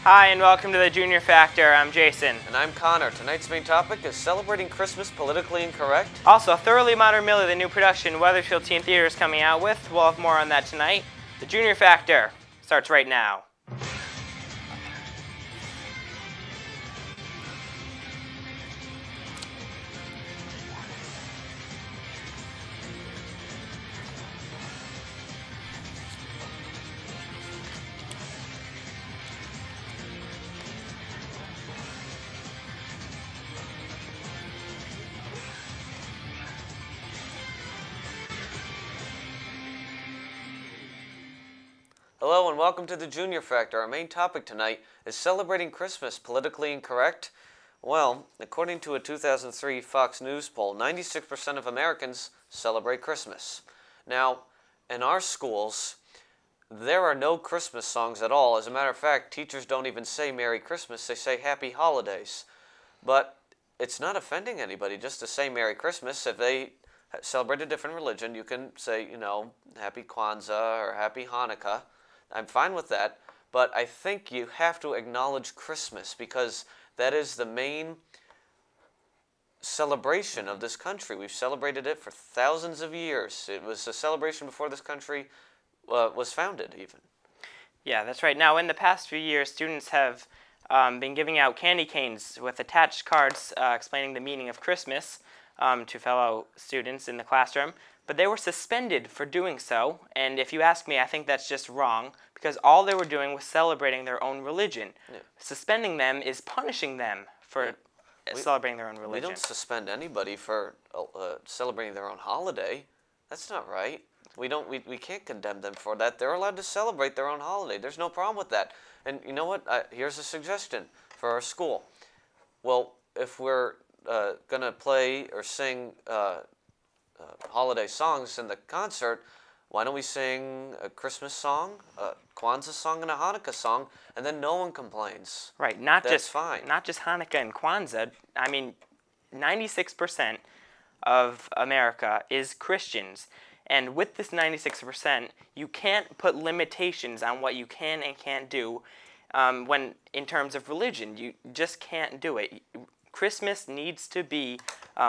Hi and welcome to the Junior Factor. I'm Jason. And I'm Connor. Tonight's main topic is celebrating Christmas politically incorrect. Also, Thoroughly Modern Millie, the new production Wethersfield Teen Theater is coming out with. We'll have more on that tonight. The Junior Factor starts right now. Hello and welcome to the Junior Factor. Our main topic tonight is celebrating Christmas politically incorrect. Well, according to a 2003 Fox News poll, 96% of Americans celebrate Christmas. Now, in our schools, there are no Christmas songs at all. As a matter of fact, teachers don't even say Merry Christmas, they say Happy Holidays. But it's not offending anybody just to say Merry Christmas. If they celebrate a different religion, you can say, Happy Kwanzaa or Happy Hanukkah. I'm fine with that, but I think you have to acknowledge Christmas because that is the main celebration of this country. We've celebrated it for thousands of years. It was a celebration before this country was founded, even. Yeah, that's right. Now, in the past few years, students have been giving out candy canes with attached cards explaining the meaning of Christmas to fellow students in the classroom. But they were suspended for doing so, and if you ask me, I think that's just wrong, because all they were doing was celebrating their own religion. Yeah. Suspending them is punishing them for celebrating their own religion. We don't suspend anybody for celebrating their own holiday. That's not right. We can't condemn them for that. They're allowed to celebrate their own holiday. There's no problem with that. And you know what? Here's a suggestion for our school. Well, if we're going to play or sing holiday songs in the concert, why don't we sing a Christmas song, a Kwanzaa song, and a Hanukkah song, and then no one complains. Right, That's fine. Not just Hanukkah and Kwanzaa. I mean, 96% of America is Christians, and with this 96%, you can't put limitations on what you can and can't do when in terms of religion. You just can't do it. Christmas needs to be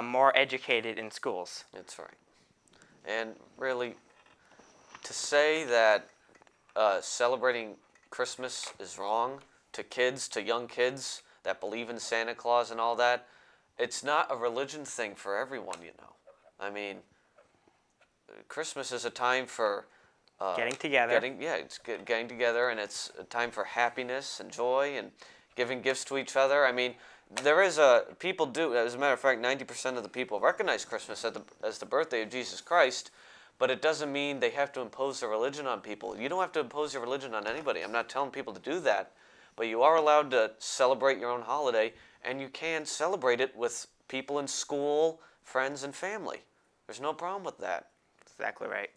more educated in schools. That's right. And really, to say that celebrating Christmas is wrong to kids, to young kids that believe in Santa Claus and all that, it's not a religion thing for everyone, I mean, Christmas is a time for getting together. It's getting together, and it's a time for happiness and joy and giving gifts to each other. I mean, there is people do, as a matter of fact, 90% of the people recognize Christmas as the birthday of Jesus Christ, but it doesn't mean they have to impose their religion on people. You don't have to impose your religion on anybody. I'm not telling people to do that, but you are allowed to celebrate your own holiday, and you can celebrate it with people in school, friends, and family. There's no problem with that. Exactly right.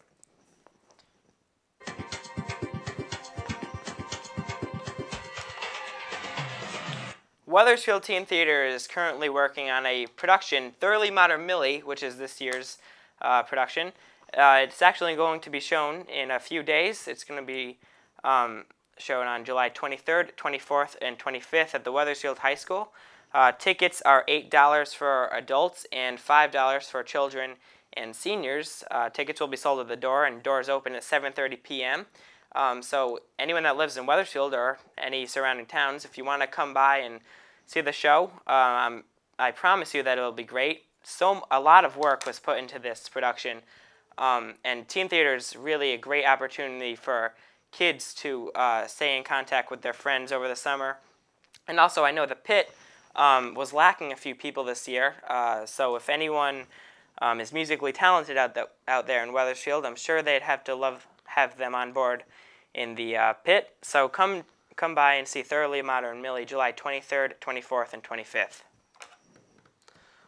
Wethersfield Teen Theater is currently working on a production, Thoroughly Modern Millie, which is this year's production. It's actually going to be shown in a few days. It's going to be shown on July 23rd, 24th, and 25th at the Wethersfield High School. Tickets are $8 for adults and $5 for children and seniors. Tickets will be sold at the door, and doors open at 7:30 p.m. So anyone that lives in Wethersfield or any surrounding towns, if you want to come by and see the show, I promise you that it'll be great. A lot of work was put into this production, and Teen Theater is really a great opportunity for kids to stay in contact with their friends over the summer. And also, I know the Pit was lacking a few people this year, so if anyone is musically talented out there in Wethersfield, I'm sure they'd have them on board in the Pit. So come by and see Thoroughly Modern Millie July 23rd, 24th, and 25th.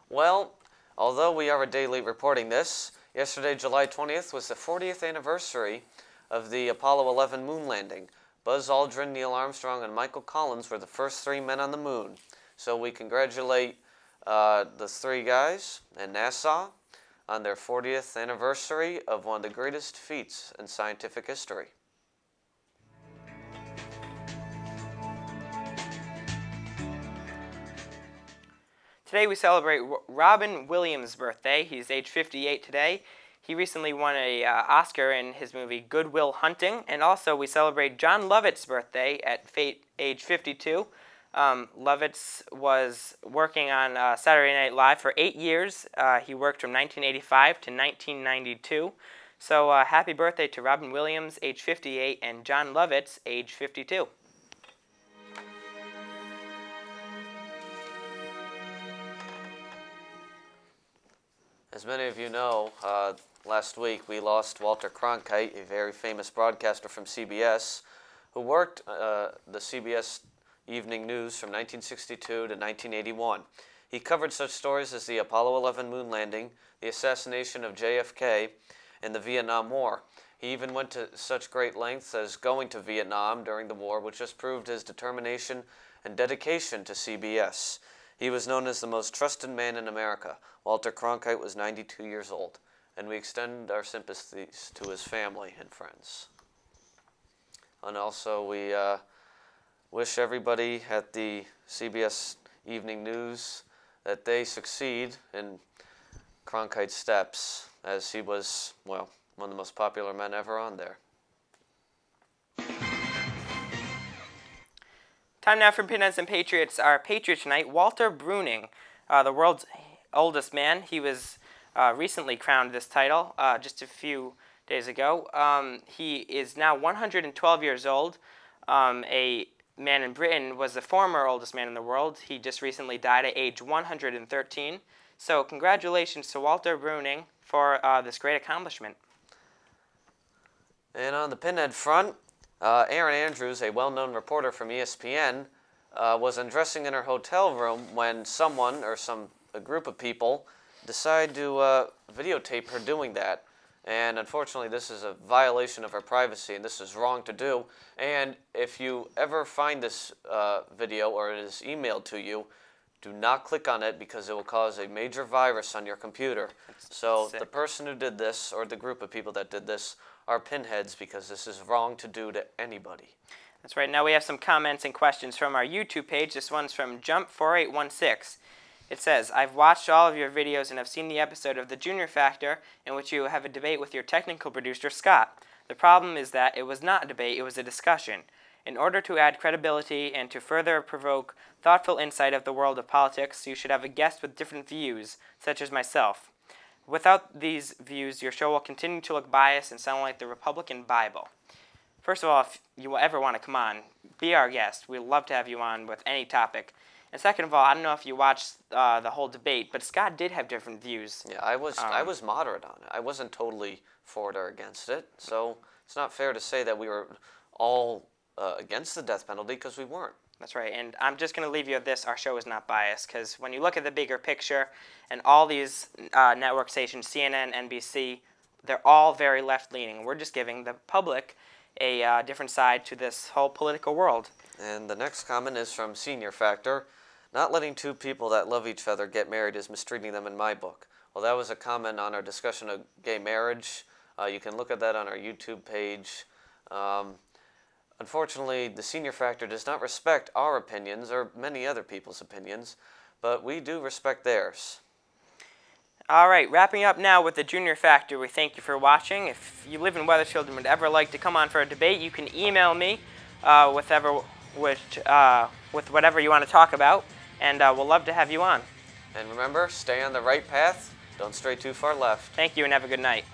Well, although we are a day late reporting this, yesterday, July 20th, was the 40th anniversary of the Apollo 11 moon landing. Buzz Aldrin, Neil Armstrong, and Michael Collins were the first 3 men on the moon. So we congratulate the 3 guys and NASA on their 40th anniversary of one of the greatest feats in scientific history. Today we celebrate Robin Williams' birthday. He's age 58 today. He recently won an Oscar in his movie Good Will Hunting. And also we celebrate John Lovett's birthday at age 52. Lovitz was working on Saturday Night Live for 8 years. He worked from 1985 to 1992. So happy birthday to Robin Williams, age 58, and John Lovitz, age 52. As many of you know, last week we lost Walter Cronkite, a very famous broadcaster from CBS, who worked the CBS Evening News from 1962 to 1981. He covered such stories as the Apollo 11 moon landing, the assassination of JFK, and the Vietnam War. He even went to such great lengths as going to Vietnam during the war, which just proved his determination and dedication to CBS. He was known as the most trusted man in America. Walter Cronkite was 92 years old, and we extend our sympathies to his family and friends. And also we wish everybody at the CBS Evening News that they succeed in Cronkite's steps, as he was, well, one of the most popular men ever on there. Time now for Pinheads and Patriots. Our Patriot tonight, Walter Bruning, the world's oldest man. He was recently crowned this title just a few days ago. He is now 112 years old. A man in Britain was the former oldest man in the world. He just recently died at age 113. So congratulations to Walter Bruning for this great accomplishment. And on the Pinhead front, Erin Andrews, a well-known reporter from ESPN, was undressing in her hotel room when someone, or a group of people, decided to videotape her doing that. And unfortunately, this is a violation of her privacy, and this is wrong to do. And if you ever find this video or it is emailed to you, do not click on it because it will cause a major virus on your computer. So the person who did this, or the group of people that did this, are pinheads, because this is wrong to do to anybody. That's right. Now we have some comments and questions from our YouTube page. This one's from Jump4816. It says, I've watched all of your videos and have seen the episode of The Junior Factor in which you have a debate with your technical producer, Scott. The problem is that it was not a debate, it was a discussion. In order to add credibility and to further provoke thoughtful insight of the world of politics, you should have a guest with different views, such as myself. Without these views, your show will continue to look biased and sound like the Republican Bible. First of all, if you ever want to come on, be our guest. We'd love to have you on with any topic. And second of all, I don't know if you watched the whole debate, but Scott did have different views. Yeah, I was moderate on it. I wasn't totally for it or against it. So it's not fair to say that we were all against the death penalty, because we weren't. That's right, and I'm just going to leave you with this. Our show is not biased, because when you look at the bigger picture and all these network stations, CNN, NBC, they're all very left-leaning. We're just giving the public a different side to this whole political world. And the next comment is from Senior Factor. Not letting two people that love each other get married is mistreating them in my book. Well, that was a comment on our discussion of gay marriage. You can look at that on our YouTube page. Unfortunately, the Senior Factor does not respect our opinions or many other people's opinions, but we do respect theirs. All right, wrapping up now with the Junior Factor, we thank you for watching. If you live in Wethersfield and would ever like to come on for a debate, you can email me with whatever you want to talk about, and we'll love to have you on. And remember, stay on the right path. Don't stray too far left. Thank you, and have a good night.